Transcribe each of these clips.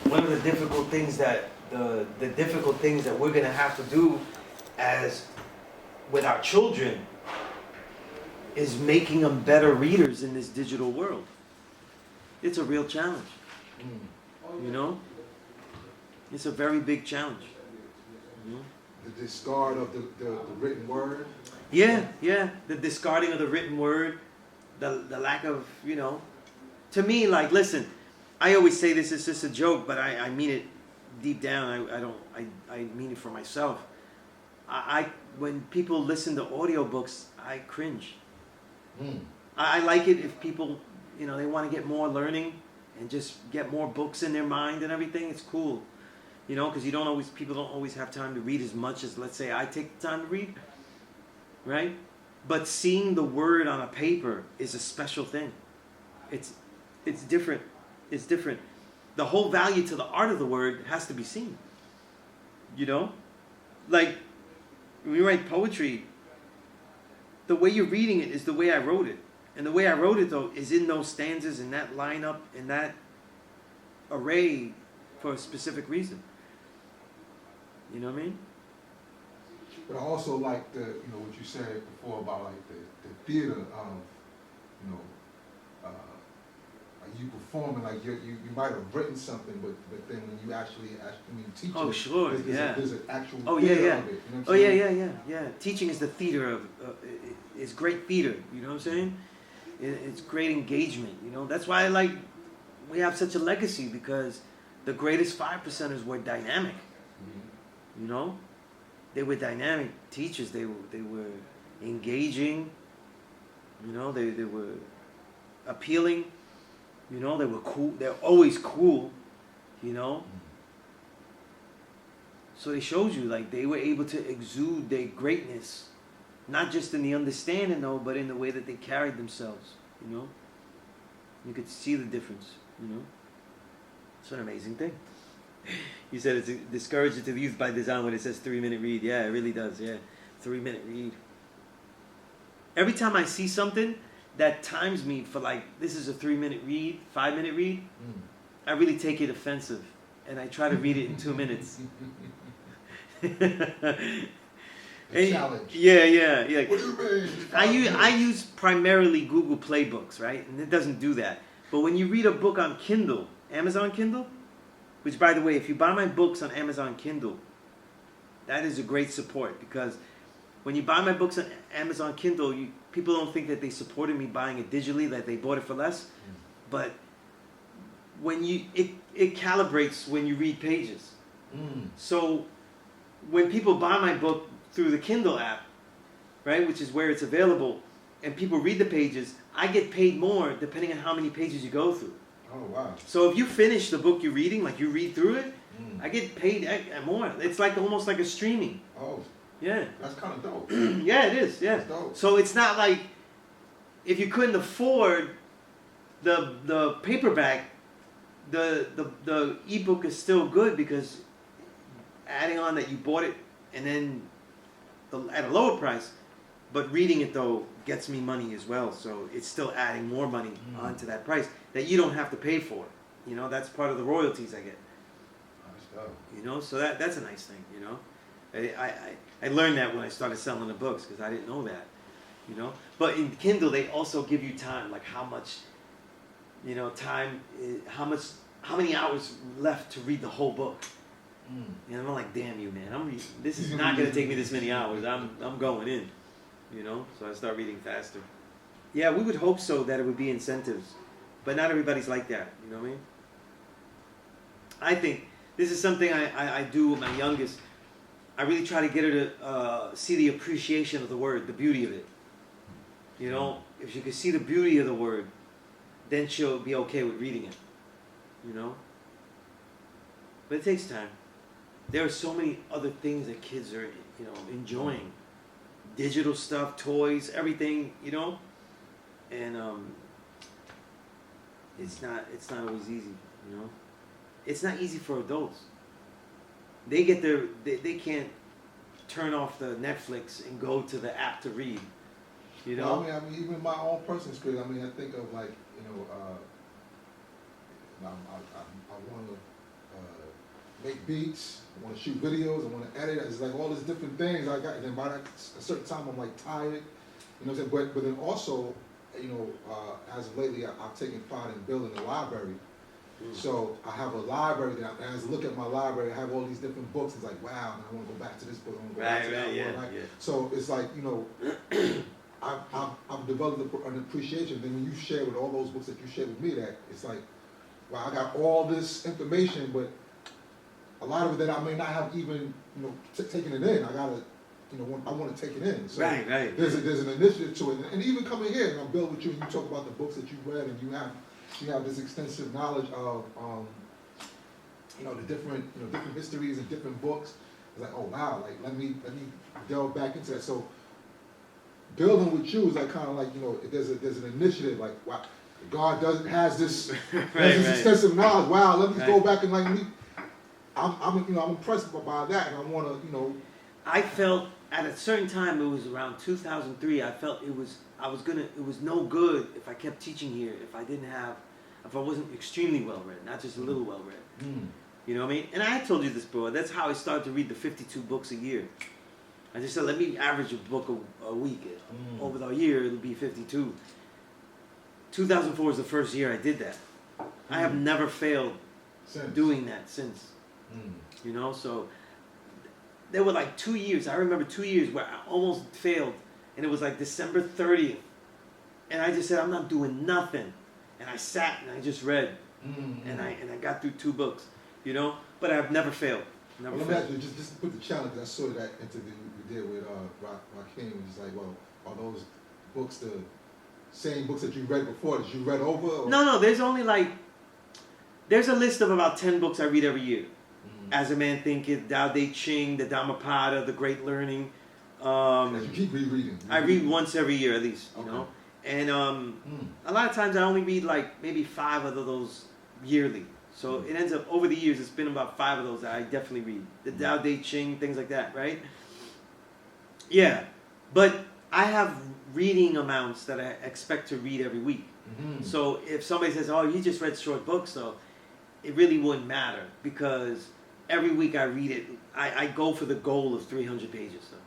one of the difficult things that the difficult things that we're gonna have to do as with our children is making them better readers in this digital world. It's a real challenge. You know? It's a very big challenge. You know? The discard of the written word. Yeah, yeah. The discarding of the written word, the lack of, you know. To me, like, listen, I always say this is just a joke, but I mean it deep down. I mean it for myself. When people listen to audiobooks, I cringe. I like it if people, you know, they want to get more learning and just get more books in their mind and everything. It's cool, you know, because people don't always have time to read as much as, let's say, I take the time to read, right? But seeing the word on a paper is a special thing. It's different. It's different. The whole value to the art of the word has to be seen. You know, like when we write poetry, the way you're reading it is the way I wrote it. And the way I wrote it, though, is in those stanzas, in that lineup, in that array for a specific reason. You know what I mean? But I also like what you said before about like the theater of, like you performing, like you might have written something, but then when you actually teach oh, it, sure, there's an actual oh, theater yeah. of it. You know what I'm saying? Yeah. Teaching is the theater of, it's great theater, you know what I'm saying? It's great engagement, you know? That's why we have such a legacy, because the greatest 5%ers were dynamic, you know? They were dynamic teachers, they were engaging, you know, they were appealing, you know, they were cool, they're always cool, you know? So they showed you, like, they were able to exude their greatness, not just in the understanding, though, but in the way that they carried themselves, you know? You could see the difference, you know? It's an amazing thing. You said it's discouraging to the youth by design when it says 3-minute read. Yeah, it really does, yeah. 3-minute read. Every time I see something that times me for, like, this is a 3-minute read, 5-minute read, I really take it offensive. And I try to read it in 2 minutes. Challenge. Yeah. What do you mean? I use primarily Google Play Books, right? And it doesn't do that. But when you read a book on Kindle, Amazon Kindle, which, by the way, if you buy my books on Amazon Kindle, that is a great support, because when you buy my books on Amazon Kindle, people don't think that they supported me buying it digitally, that they bought it for less. But when it calibrates when you read pages. So when people buy my book through the Kindle app, right, which is where it's available, and people read the pages, I get paid more depending on how many pages you go through. Oh, wow. So if you finish the book you're reading, like you read through it, I get paid more. It's like almost like a streaming. Oh. Yeah. That's kind of dope. Yeah, it is. Yeah. That's dope. So it's not like if you couldn't afford the paperback, the ebook is still good, because adding on that you bought it and then at a lower price, but reading it though gets me money as well. So it's still adding more money onto that price that you don't have to pay for. You know, that's part of the royalties I get. That's dope. You know, so that's a nice thing. You know, I learned that when I started selling the books, because I didn't know that. You know, but in Kindle they also give you time, like how much, you know, time, how many hours left to read the whole book. And I'm like, damn you, man, this is not going to take me this many hours. I'm going in, you know. So I start reading faster. Yeah, we would hope so, that it would be incentives, but not everybody's like that. You know what I mean? I think this is something I do with my youngest. I really try to get her to see the appreciation of the word, the beauty of it. You know, if she could see the beauty of the word, then she'll be okay with reading it. You know? But it takes time. There are so many other things that kids are, you know, enjoying. Digital stuff, toys, everything, you know? And it's not always easy, you know? It's not easy for adults. They can't turn off the Netflix and go to the app to read. You know? Well, I mean, even my own personal experience, I mean, I think of, like, I want to make beats. I want to shoot videos. I want to edit. It's like all these different things I got. And then by that, a certain time, I'm like tired. You know what I'm saying? But then also, you know, as of lately, I've taken part in building a library. So I have a library that, as I look at my library, I have all these different books. It's like, wow, and I want to go back to this book. I want to go back to that one. Right? So it's like, you know, I've developed an appreciation. Then when you share with all those books that you share with me, that it's like, wow, I got all this information, but a lot of it that I may not have even, you know, taken it in. I gotta, you know, I want to take it in. So there's an initiative to it, and even coming here, and I'm building with you, and you talk about the books that you read, and you have this extensive knowledge of, you know, the different histories and different books. It's like, oh wow, like let me delve back into that. So building with you is like kind of like, you know, there's an initiative like, wow, God has this extensive knowledge. Wow, let me go back and like I'm impressed by that, and I want to, you know. I felt at a certain time, it was around 2003. I felt it was no good if I kept teaching here if I wasn't extremely well read, not just a little well read. You know what I mean? And I told you this before. That's how I started to read the 52 books a year. I just said, let me average a book a week. Over the year, it'll be 52. 2004 was the first year I did that. I have never failed doing that since. You know, so there were like 2 years. I remember 2 years where I almost failed, and it was like December 30th, and I just said, I'm not doing nothing, and I sat and I just read, and I got through 2 books, you know. But I've never failed. Never well, failed. Let me just to put the challenge. I saw that interview we did with Rakim. It's like, well, are those books the same books that you read before that you read over? Or? No. There's a list of about 10 books I read every year. As a Man Thinketh, Tao Te Ching, the Dhammapada, The Great Learning. You keep rereading. I read once every year at least, you know. And a lot of times I only read like maybe 5 of those yearly. So it ends up, over the years, it's been about 5 of those that I definitely read. The Tao Te Ching, things like that, right? Yeah. But I have reading amounts that I expect to read every week. So if somebody says, oh, you just read short books, though, it really wouldn't matter because every week I read it. I go for the goal of 300 pages, though.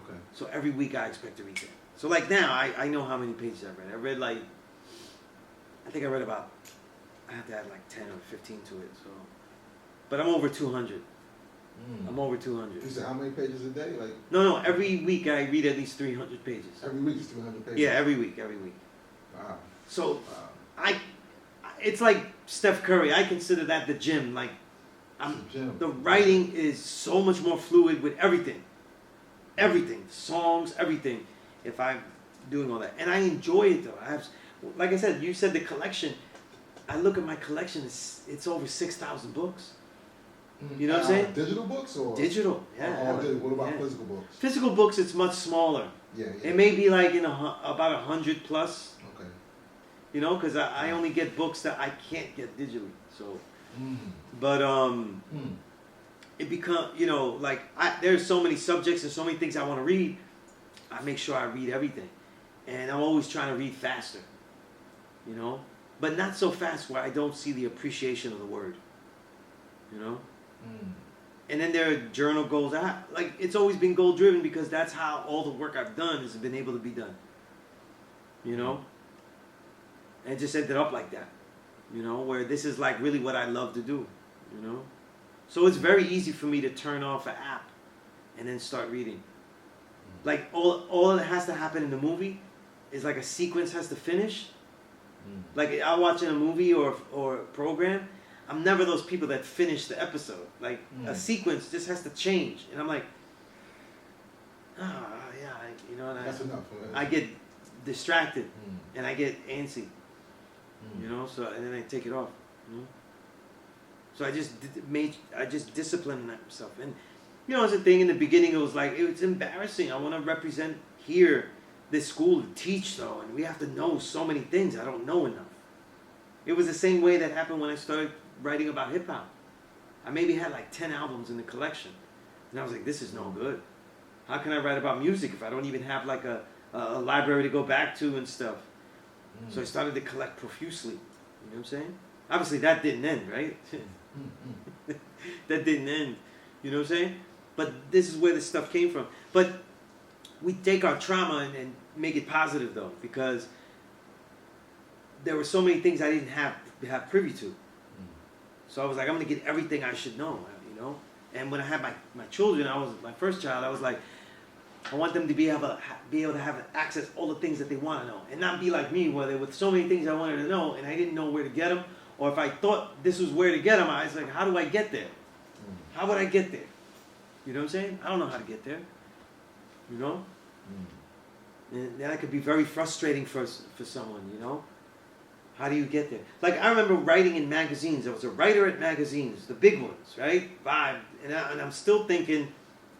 Okay. So every week I expect to read that. So like now, I know how many pages I've read. I read like, I think I read about, I have to add like 10 or 15 to it. So, but I'm over 200. I'm over 200. You said how many pages a day? Like No. Every week I read at least 300 pages. Every week is 300 pages. Yeah, every week. Wow. So, it's like Steph Curry. I consider that the gym. Like, the writing is so much more fluid with everything, songs, everything. If I'm doing all that, and I enjoy it though. I have, like I said, you said the collection. I look at my collection. It's over 6,000 books. You know what I'm saying? Digital books or digital? Yeah. What about physical books? Physical books, it's much smaller. Yeah. It may be like about 100 plus. Okay. You know, because I only get books that I can't get digitally. So, but it becomes, you know, like there's so many subjects and so many things I want to read. I make sure I read everything, and I'm always trying to read faster. You know, but not so fast where I don't see the appreciation of the word. You know. And then there are journal goals. Like it's always been goal driven because that's how all the work I've done has been able to be done. You know. And it just ended up like that, you know, where this is like really what I love to do, you know. So it's very easy for me to turn off an app and then start reading. Like all that has to happen in the movie is like a sequence has to finish. Like I'm watching a movie or program, I'm never those people that finish the episode. Like a sequence just has to change, and I'm like, you know, and that's enough. I get distracted and I get antsy. You know, so and then I take it off. You know, so I just disciplined myself, and you know, as a thing in the beginning, it was like it's embarrassing. I want to represent here, this school to teach though, and we have to know so many things. I don't know enough. It was the same way that happened when I started writing about hip hop. I maybe had like 10 albums in the collection, and I was like, this is no good. How can I write about music if I don't even have like a library to go back to and stuff? So I started to collect profusely. You know what I'm saying? Obviously that didn't end, right? that didn't end. You know what I'm saying? But this is where this stuff came from. But we take our trauma and make it positive though, because there were so many things I didn't have privy to. So I was like, I'm gonna get everything I should know, you know. And when I had my children, my first child. I was like, I want them to be able to have access all the things that they want to know, and not be like me, where there were so many things I wanted to know, and I didn't know where to get them, or if I thought this was where to get them, I was like, how do I get there? How would I get there? You know what I'm saying? I don't know how to get there. You know? And that could be very frustrating for someone, you know? How do you get there? Like, I remember writing in magazines. I was a writer at magazines, the big ones, right? Vibe. And I'm still thinking,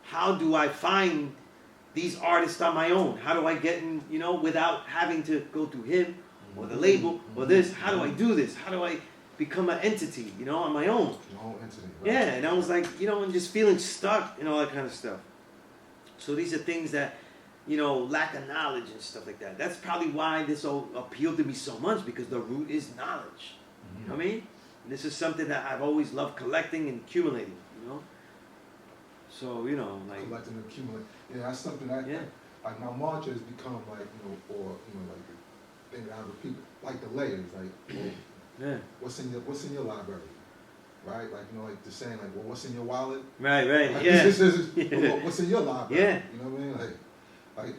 how do I find these artists on my own? How do I get in, you know, without having to go through him or the label or this? How do I do this? How do I become an entity, you know, on my own? Your own entity, right? Yeah, and I was like, you know, and just feeling stuck and all that kind of stuff. So these are things that, you know, lack of knowledge and stuff like that. That's probably why this all appealed to me so much, because the root is knowledge. You know what I mean? And this is something that I've always loved collecting and accumulating, you know? So, you know, like... Collecting and accumulating. Yeah, that's something that, like, my mantra has become, like, you know, or, you know, like, the thing that I repeat, like the layers, like, well, what's in your library? Right? Like, you know, like the saying, like, well, what's in your wallet? Right, like, yeah. Well, what's in your library? Yeah. You know what I mean? Like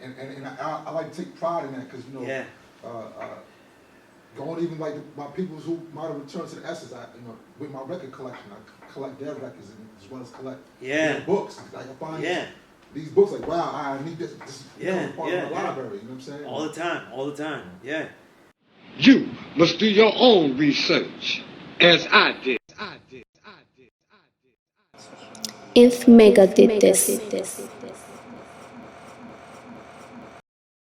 and I like to take pride in that, because, you know, going even like my people who might have returned to the essence, you know, with my record collection, I collect their records as well as collect their books. Like, I find these books, like, wow, I need this part of my library. You know what I'm saying? All the time. Yeah. You must do your own research, as I did. If Mecca did this.